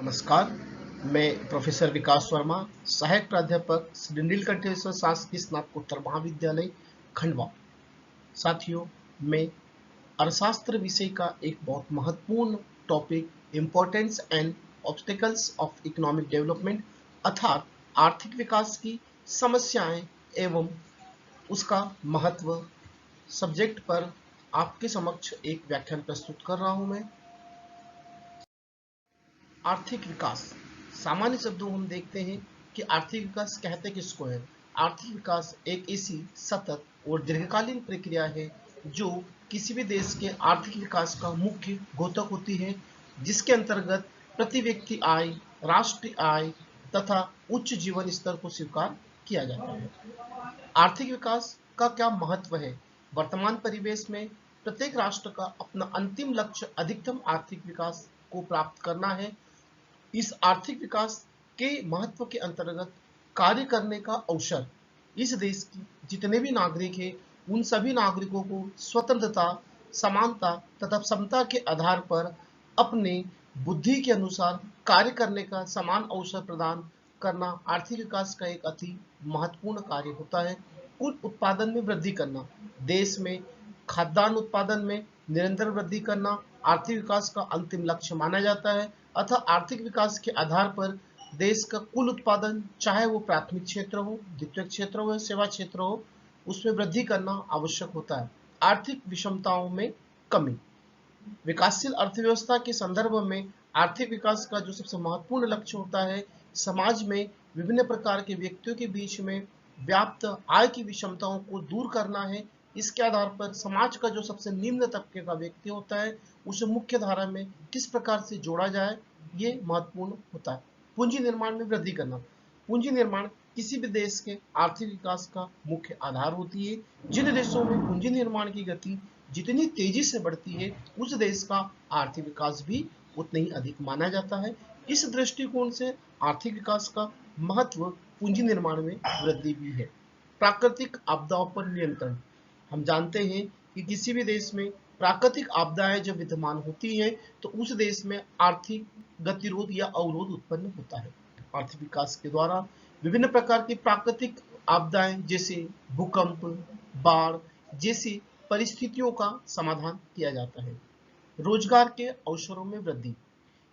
नमस्कार, मैं प्रोफेसर विकास वर्मा, सहायक प्राध्यापक श्री नीलकंठेश्वर शासकीय स्नातकोत्तर महाविद्यालय खंडवा। साथियों, मैं अर्थशास्त्र विषय का एक बहुत महत्वपूर्ण topic importance and obstacles of economic development अर्थात आर्थिक विकास की समस्याएं एवं उसका महत्व सब्जेक्ट पर आपके समक्ष एक व्याख्यान प्रस्तुत कर रहा हूं। मैं आर्थिक विकास, सामान्य शब्दों में हम देखते हैं कि आर्थिक विकास कहते किसको है। आर्थिक विकास एक ऐसी सतत और दीर्घकालीन प्रक्रिया है जो किसी भी देश के आर्थिक विकास का मुख्य घोतक होती है, जिसके अंतर्गत प्रति व्यक्ति आय, राष्ट्रीय आय तथा उच्च जीवन स्तर को स्वीकार किया जाता है। आर्थिक विकास का क्या महत्व है? वर्तमान परिवेश में प्रत्येक राष्ट्र का अपना अंतिम लक्ष्य अधिकतम आर्थिक विकास को प्राप्त करना है। इस आर्थिक विकास के महत्व के अंतर्गत कार्य करने का अवसर इस देश की जितने भी नागरिक हैं उन सभी नागरिकों को स्वतंत्रता, समानता तथा समता के आधार पर अपने बुद्धि के अनुसार कार्य करने का समान अवसर प्रदान करना आर्थिक विकास का एक अति महत्वपूर्ण कार्य होता है। कुल उत्पादन में वृद्धि करना, देश में खाद्यान्न उत्पादन में निरंतर वृद्धि करना आर्थिक विकास का अंतिम लक्ष्य माना जाता है। अतः आर्थिक विकास के आधार पर देश का कुल उत्पादन, चाहे वो प्राथमिक क्षेत्र हो, द्वितीयक क्षेत्र हो, सेवा क्षेत्र हो, उसमें वृद्धि करना आवश्यक होता है। आर्थिक विषमताओं में कमी, विकासशील अर्थव्यवस्था के संदर्भ में आर्थिक विकास का जो सबसे महत्वपूर्ण लक्ष्य होता है, समाज में विभिन्न प्रकार के व्यक्तियों के बीच में व्याप्त आय की विषमताओं को दूर करना है। इसके आधार पर समाज का जो सबसे निम्न तबके का व्यक्ति होता है उसे मुख्य धारा में किस प्रकार से जोड़ा जाए, ये महत्वपूर्ण होता है। पूंजी निर्माण में वृद्धि करना, पूंजी निर्माण किसी भी देश के आर्थिक विकास का मुख्य आधार होती है। जिन देशों में पूंजी निर्माण की गति जितनी तेजी से बढ़ती है उस देश का आर्थिक विकास भी उतना ही अधिक माना जाता है। इस दृष्टिकोण से आर्थिक विकास का महत्व पूंजी निर्माण में वृद्धि भी है। प्राकृतिक आपदाओं पर नियंत्रण, हम जानते हैं कि किसी भी देश में प्राकृतिक आपदाएं जब विद्यमान होती है तो उस देश में आर्थिक गतिरोध या अवरोध उत्पन्न होता है। आर्थिक विकास के द्वारा विभिन्न प्रकार की प्राकृतिक आपदाएं जैसे भूकंप, बाढ़ जैसी परिस्थितियों का समाधान किया जाता है। रोजगार के अवसरों में वृद्धि,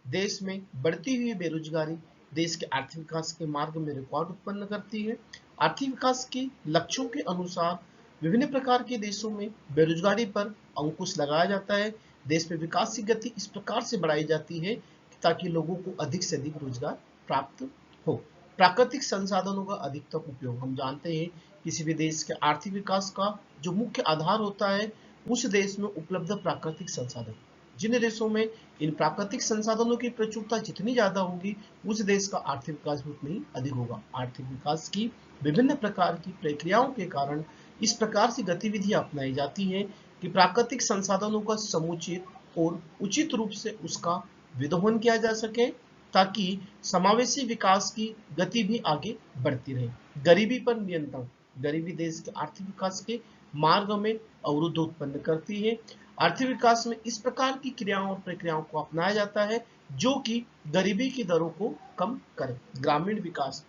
देश में बढ़ती हुई बेरोजगारी देश के आर्थिक विकास के मार्ग में रुकावट उत्पन्न करती है। आर्थिक विकास के लक्ष्यों के अनुसार विभिन्न प्रकार के देशों में बेरोजगारी पर अंकुश लगाया जाता है। देश में विकास की गति इस प्रकार से बढ़ाई जाती है ताकि लोगों को अधिक से अधिक रोजगार प्राप्त हो। प्राकृतिक संसाधनों का अधिकतम उपयोग, हम जानते हैं किसी भी देश के आर्थिक विकास का जो मुख्य आधार होता है उस देश में उपलब्ध प्राकृतिक संसाधन, जिन देशों में इन प्राकृतिक संसाधनों की प्रचुरता जितनी ज्यादा होगी उस देश का आर्थिक विकास भी उतना ही अधिक होगा। आर्थिक विकास की विभिन्न प्रकार की प्रक्रियाओं के कारण इस प्रकार से गतिविधियां अपनाई जाती हैं कि प्राकृतिक संसाधनों का समुचित और उचित रूप से उसका विदोहन किया जा सके ताकि समावेशी विकास की गति भी आगे बढ़ती रहे। गरीबी पर नियंत्रण, गरीबी देश के आर्थिक विकास के मार्ग में अवरुद्ध उत्पन्न करती है। आर्थिक विकास में इस प्रकार की क्रियाओं और प्रक्रियाओं को अपनाया जाता है जो कि गरीबी की दरों को कम करे। ग्रामीण विकास,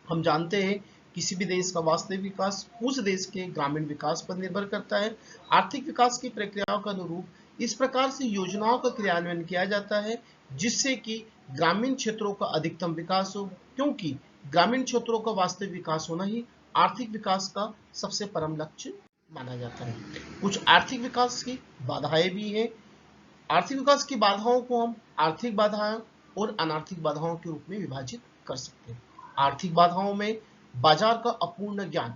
हम जानते हैं किसी भी देश का वास्तविक विकास उस देश के ग्रामीण विकास पर निर्भर करता है। आर्थिक विकास की प्रक्रियाओं के अनुरूप इस प्रकार से योजनाओं का क्रियान्वयन किया जाता है जिससे कि ग्रामीण क्षेत्रों का अधिकतम विकास हो, क्योंकि ग्रामीण क्षेत्रों का वास्तविक विकास होना ही आर्थिक विकास का सबसे परम लक्ष्य माना जाता है। कुछ आर्थिक विकास की बाधाएं भी हैं। आर्थिक विकास की बाधाओं को हम आर्थिक बाधाएं और अनार्थिक बाधाओं के रूप में विभाजित कर सकते हैं। आर्थिक बाधाओं में बाजार का अपूर्ण ज्ञान,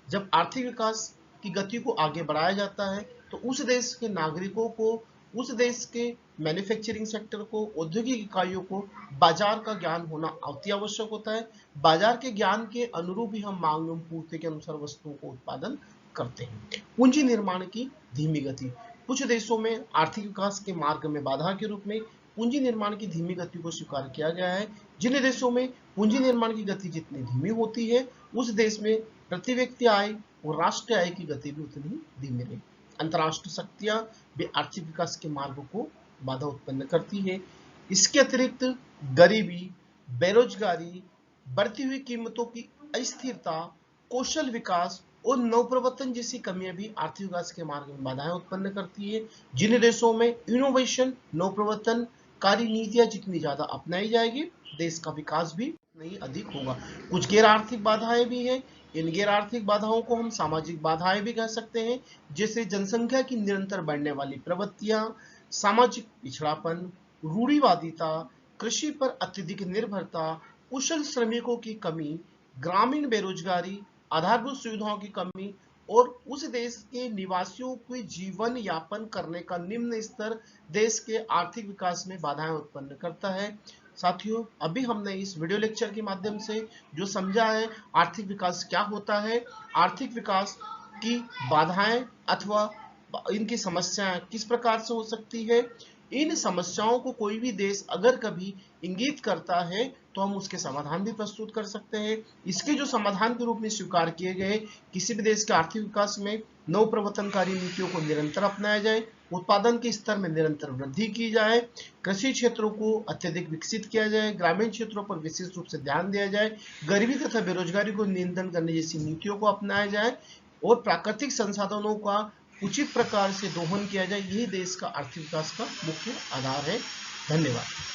जब आर्थिक विकास की गति को आगे बढ़ाया जाता है तो उस देश के नागरिकों को, उस देश के मैन्युफैक्चरिंग सेक्टर को, औद्योगिक इकाइयों को बाजार का ज्ञान होना अति आवश्यक होता है। बाजार के ज्ञान के अनुरूप ही हम मांग एवं पूर्ति के अनुसार वस्तुओं को उत्पादन करते हैं। पूंजी निर्माण की धीमी गति, कुछ देशों में आर्थिक विकास के मार्ग में बाधा के रूप में पूंजी निर्माण की धीमी गति को स्वीकार किया गया है। जिन देशों में पूंजी निर्माण की गति जितनी धीमी होती है उस देश में प्रति व्यक्ति आय और राष्ट्रीय आय की गति भी उतनी ही धीमी रही। अंतरराष्ट्रीय शक्तियां भी आर्थिक विकास के मार्ग को बाधा उत्पन्न करती है। इसके अतिरिक्त गरीबी, बेरोजगारी, बढ़ती हुई कीमतों की अस्थिरता, कौशल विकास और नवप्रवर्तन जैसी कमियां भी आर्थिक विकास के मार्ग में बाधाएं उत्पन्न करती है। जिन देशों में इनोवेशन, नवप्रवर्तनकारी नीतियां जितनी ज्यादा अपनाई जाएगी, देश का विकास भी उतना ही अधिक होगा। कुछ गैर आर्थिक बाधाएं भी हैं। इन गैर आर्थिक बाधाओं को हम सामाजिक बाधाएं भी कह सकते हैं, जैसे जनसंख्या की निरंतर बढ़ने वाली प्रवृत्तियां, सामाजिक पिछड़ापन, रूढ़िवादिता, कृषि पर अत्यधिक निर्भरता, कुशल श्रमिकों की कमी, ग्रामीण बेरोजगारी, आधारभूत सुविधाओं की कमी और उस देश के निवासियों के जीवन यापन करने का निम्न स्तर देश के आर्थिक विकास में बाधाएं उत्पन्न करता है। साथियों, अभी हमने इस वीडियो लेक्चर के माध्यम से जो समझा है आर्थिक विकास क्या होता है, आर्थिक विकास की बाधाएं अथवा इनकी समस्याएं किस प्रकार से हो सकती है, इन समस्याओं को कोई भी देश अगर कभी इंगित करता है तो हम उसके समाधान भी प्रस्तुत कर सकते हैं। इसके जो समाधान के रूप में स्वीकार किए गए, किसी भी देश के आर्थिक विकास में नवप्रवर्तनकारी नीतियों को निरंतर अपनाया जाए, उत्पादन के स्तर में निरंतर वृद्धि की जाए, कृषि क्षेत्रों को अत्यधिक विकसित किया जाए, ग्रामीण क्षेत्रों पर विशेष रूप से ध्यान दिया जाए, गरीबी तथा बेरोजगारी को नियंत्रण करने जैसी नीतियों को अपनाया जाए और प्राकृतिक संसाधनों का उचित प्रकार से दोहन किया जाए, यही देश का आर्थिक विकास का मुख्य आधार है। धन्यवाद।